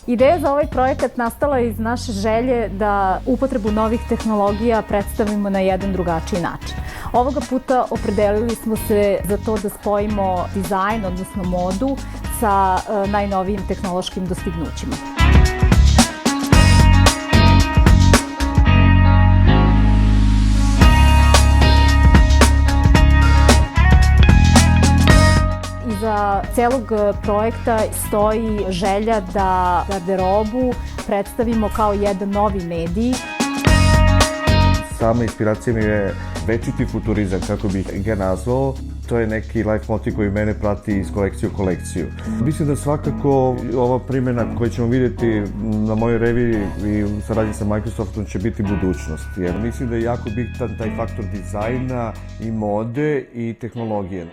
Ideja za ovaj projekat nastala je iz naše želje da upotrebu novih tehnologija predstavimo na jedan drugačiji način. Ovoga puta opredelili smo se za to da spojimo dizajn, odnosno modu, sa najnovijim tehnološkim dostignućima. Iza celog projekta stoji želja da garderobu predstavimo kao jedan novi medij. Sama inspiracija mi je večiti futurizam, kako bih ga nazvao. To je neki life motiv koji mene prati iz kolekcije u kolekciju. Mislim da svakako ova primjena koju ćemo vidjeti na mojoj reviji i u saradnji sa Microsoftom će biti budućnost. Jer mislim da je jako bitan taj faktor dizajna i mode i tehnologije.